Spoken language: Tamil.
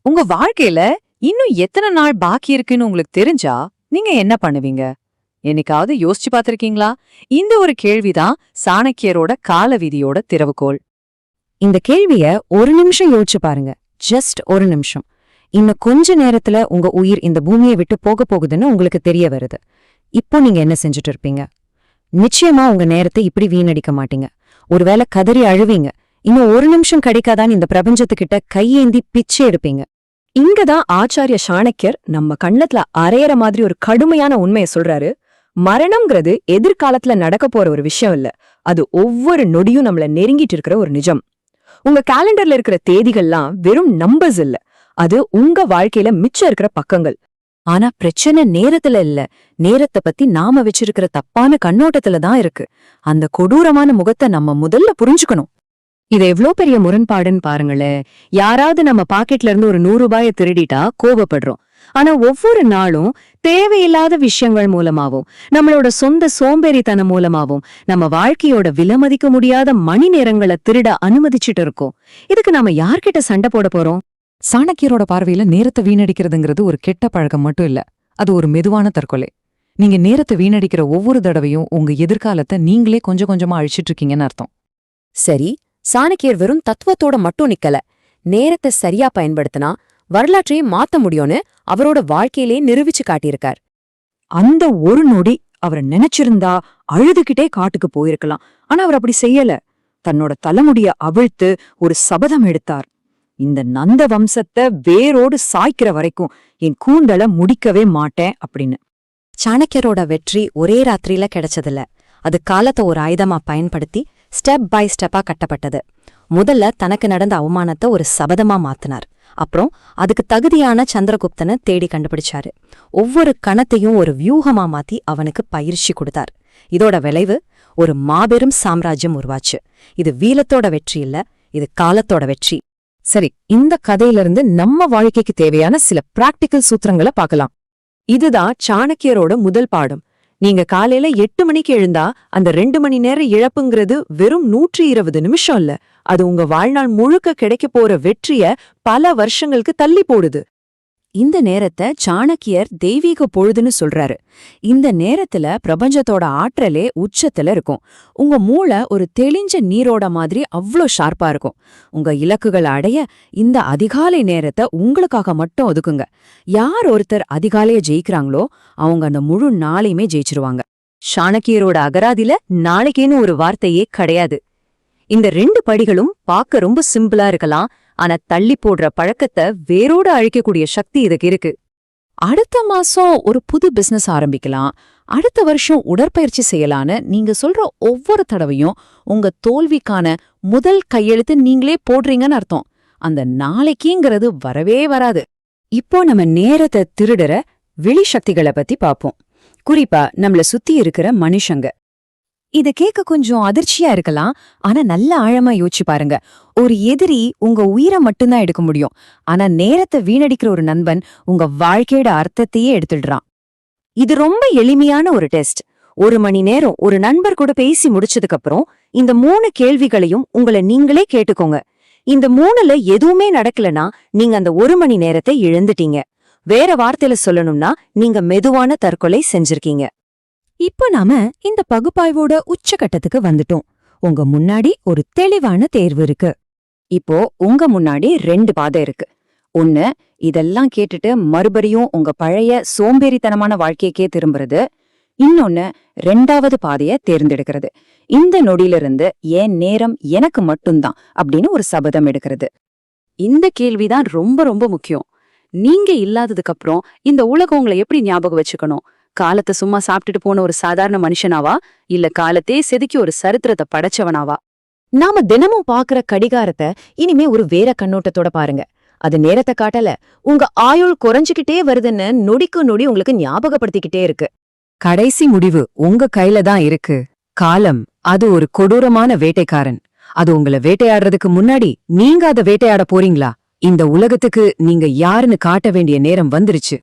உங்க வாழ்க்கையில இன்னும் எத்தனை நாள் பாக்கி இருக்குன்னு உங்களுக்கு தெரிஞ்சா நீங்க என்ன பண்ணுவீங்க? என்னைக்காவது யோசிச்சு பார்த்திருக்கீங்களா? இந்த ஒரு கேள்விதான் சாணக்கியரோட கால விதியோட திறவுகோல். இந்த கேள்விய ஒரு நிமிஷம் யோசிச்சு பாருங்க. ஜஸ்ட் ஒரு நிமிஷம். இன்னும் கொஞ்ச நேரத்துல உங்க உயிர் இந்த பூமியை விட்டு போக போகுதுன்னு உங்களுக்கு தெரிய வருது. இப்போ நீங்க என்ன செஞ்சுட்டு இருப்பீங்க? நிச்சயமா உங்க நேரத்தை இப்படி வீணடிக்க மாட்டீங்க. ஒருவேளை கதறி அழுவீங்க. இன்னும் ஒரு நிமிஷம் கிடைக்காதான் இந்த பிரபஞ்சத்துக்கிட்ட கையேந்தி பிச்சை எடுப்பீங்க. இங்கதான் ஆச்சாரிய சாணக்கியர் நம்ம கண்ணத்துல அரையற மாதிரி ஒரு கடுமையான உண்மையை சொல்றாரு. மரணம்ங்கிறது எதிர்காலத்துல நடக்க போற ஒரு விஷயம் இல்ல, அது ஒவ்வொரு நொடியும் நம்மள நெருங்கிட்டு இருக்கிற ஒரு நிஜம். உங்க கேலண்டர்ல இருக்கிற தேதிகள்லாம் வெறும் நம்பர்ஸ் இல்ல, அது உங்க வாழ்க்கையில மிச்சம் இருக்கிற பக்கங்கள். ஆனா பிரச்சனை நேரத்துல இல்ல, நேரத்தை பத்தி நாம வச்சிருக்கிற தப்பான கண்ணோட்டத்துல தான் இருக்கு. அந்த கொடூரமான முகத்தை நம்ம முதல்ல புரிஞ்சுக்கணும். இது எவ்ளோ பெரிய முரண்பாடுன்னு பாருங்களேன். யாராவது நம்ம பாக்கெட்ல இருந்து ஒரு 100 ரூபாயை திருடிட்டா கோபப்படுறோம். ஆனா ஒவ்வொரு நாளும் தேவையில்லாத விஷயங்கள் மூலமாவும் நம்மளோட சொந்த சோம்பேறித்தனம் மூலமாவும் நம்ம வாழ்க்கையோட விலைமதிக்க முடியாத மணி நேரங்களை திருட அனுமதிச்சுட்டு இருக்கோம். இதுக்கு நாம யார்கிட்ட சண்டை போட போறோம்? சாணக்கியரோட பார்வையில நேரத்தை வீணடிக்கிறதுங்கிறது ஒரு கெட்ட பழக்கம் மட்டும் இல்ல, அது ஒரு மெதுவான தற்கொலை. நீங்க நேரத்தை வீணடிக்கிற ஒவ்வொரு தடவையும் உங்க எதிர்காலத்தை நீங்களே கொஞ்சம் கொஞ்சமா அழிச்சிட்டு இருக்கீங்கன்னு அர்த்தம். சரி, சாணக்கியர் வெறும் தத்துவத்தோட மட்டும் நிக்கல. நேரத்தை சரியா பயன்படுத்தினா வரலாற்றையே மாத்த முடியும்னு அவரோட வாழ்க்கையிலே நிரூபிச்சு காட்டியிருக்கார். அந்த ஒரு நொடி அவர் நினைச்சிருந்தா அழுதுகிட்டே காட்டுக்கு போயிருக்கலாம். ஆனா அவர் அப்படி செய்யல. தன்னோட தலைமுடிய அவிழ்த்து ஒரு சபதம் எடுத்தார். இந்த நந்த வம்சத்தை வேரோடு சாய்க்கிற வரைக்கும் என் கூந்தலை முடிக்கவே மாட்டேன் அப்படின்னு. சாணக்கியரோட வெற்றி ஒரே ராத்திரியில கிடைச்சதில்ல. அது காலத்தை ஒரு ஆயுதமா பயன்படுத்தி ஸ்டெப் பை ஸ்டெப்பா கட்டப்பட்டது. முதல்ல தனக்கு நடந்த அவமானத்தை ஒரு சபதமா மாத்தினார். அப்புறம் அதுக்கு தகுதியான சந்திரகுப்தனை தேடி கண்டுபிடிச்சாரு. ஒவ்வொரு கணத்தையும் ஒரு வியூகமா மாத்தி அவனுக்கு பயிற்சி கொடுத்தார். இதோட விளைவு ஒரு மாபெரும் சாம்ராஜ்யம் உருவாச்சு. இது வீலத்தோட வெற்றி இல்ல, இது காலத்தோட வெற்றி. சரி, இந்த கதையிலிருந்து நம்ம வாழ்க்கைக்கு தேவையான சில பிராக்டிக்கல் சூத்திரங்களை பார்க்கலாம். இதுதான் சாணக்கியரோட முதல் பாடம். நீங்க காலையில 8 மணிக்கு எழுந்தா அந்த 2 மணி நேர இழப்புங்கிறது வெறும் 120 நிமிஷம் இல்ல, அது உங்க வாழ்நாள் முழுக்க கிடைக்க போற வெற்றிய பல வருஷங்களுக்கு தள்ளி போடுது. இந்த நேரத்தை சாணக்கியர் தெய்வீக பொழுதுன்னு சொல்றாரு. இந்த நேரத்துல பிரபஞ்சத்தோட ஆற்றலே உச்சத்துல இருக்கும். உங்க மூளை ஒரு தெளிஞ்ச நீரோட மாதிரி அவ்ளோ ஷார்ப்பா இருக்கும். உங்க இலக்குகளை அடைய இந்த அதிகாலை நேரத்தை உங்களுக்காக மட்டும் ஒதுக்குங்க. யார் ஒருத்தர் அதிகாலைய ஜெயிக்கிறாங்களோ அவங்க அந்த முழு நாளையுமே ஜெயிச்சிருவாங்க. சாணக்கியரோட அகராதில நாளைக்கேன்னு ஒரு வார்த்தையே கிடையாது. இந்த 2 படிகளும் பார்க்க ரொம்ப சிம்பிளா இருக்கலாம், ஆனா தள்ளி போடுற பழக்கத்தை வேரோட அழிக்கக்கூடிய சக்தி இதுக்கு இருக்கு. அடுத்த மாசம் ஒரு புது பிசினஸ் ஆரம்பிக்கலாம், அடுத்த வருஷம் உடற்பயிற்சி செய்யலான்னு நீங்க சொல்ற ஒவ்வொரு தடவையும் உங்க தோல்விக்கான முதல் கையெழுத்து நீங்களே போடுறீங்கன்னு அர்த்தம். அந்த நாளைக்குங்கிறது வரவே வராது. இப்போ நம்ம நேரத்தை திருடுற வெளி சக்திகளை பத்தி பாப்போம். குறிப்பா நம்மள சுத்தி இருக்கிற மனுஷங்க. இத கேட்க கொஞ்சம் அதிர்ச்சியா இருக்கலாம், ஆனா நல்ல ஆழமா யோசிச்சு பாருங்க. ஒரு எதிரி உங்க உயிரை மட்டும்தான் எடுக்க முடியும், ஆனா நேரத்தை வீணடிக்கிற ஒரு நண்பன் உங்க வாழ்க்கையோட அர்த்தத்தையே எடுத்துடுறான். இது ரொம்ப எளிமையான ஒரு டெஸ்ட். 1 மணி நேரம் ஒரு நண்பர் கூட பேசி முடிச்சதுக்கு அப்புறம் இந்த 3 கேள்விகளையும் உங்களை நீங்களே கேட்டுக்கோங்க. இந்த 3ல எதுவுமே நடக்கலனா நீங்க அந்த 1 மணி நேரத்தை இழந்துட்டீங்க. வேற வார்த்தையில சொல்லணும்னா நீங்க மெதுவான தற்கொலை செஞ்சிருக்கீங்க. இப்போ நாம இந்த பகுப்பாய்வோட உச்சகட்டத்துக்கு வந்துட்டோம். உங்க முன்னாடி ஒரு தெளிவான தேர்வு இருக்கு. இப்போ உங்க முன்னாடி 2 பாதை இருக்கு. ஒன்னு, இதெல்லாம் கேட்டுட்டு மறுபடியும் உங்க பழைய சோம்பேறித்தனமான வாழ்க்கைக்கே திரும்புறது. இன்னொன்னு, 2வது பாதைய தேர்ந்தெடுக்கிறது. இந்த நொடியிலிருந்து என் நேரம் எனக்கு மட்டும்தான் அப்படின்னு ஒரு சபதம் எடுக்கிறது. இந்த கேள்விதான் ரொம்ப ரொம்ப முக்கியம். நீங்க இல்லாததுக்கு அப்புறம் இந்த உலகம் உங்களை எப்படி ஞாபகம் வச்சுக்கணும்? காலத்தை சும்மா சாப்பிட்டுட்டு போன ஒரு சாதாரண மனுஷனாவா, இல்ல காலத்தே செதுக்கி ஒரு சரித்திரத்தை படைச்சவனாவா? நாம தினமும் பாக்குற கடிகாரத்தை இனிமே ஒரு வேற கண்ணோட்டத்தோட பாருங்க. அது நேரத்தை காட்டல, உங்க ஆயுள் குறைஞ்சுக்கிட்டே வருதுன்னு நொடிக்கு நொடி உங்களுக்கு ஞாபகப்படுத்திக்கிட்டே இருக்கு. கடைசி முடிவு உங்க கையில தான் இருக்கு. காலம் அது ஒரு கொடூரமான வேட்டைக்காரன். அது உங்களை வேட்டையாடுறதுக்கு முன்னாடி நீங்க அதை வேட்டையாட போறீங்களா? இந்த உலகத்துக்கு நீங்க யாருன்னு காட்ட வேண்டிய நேரம் வந்துருச்சு.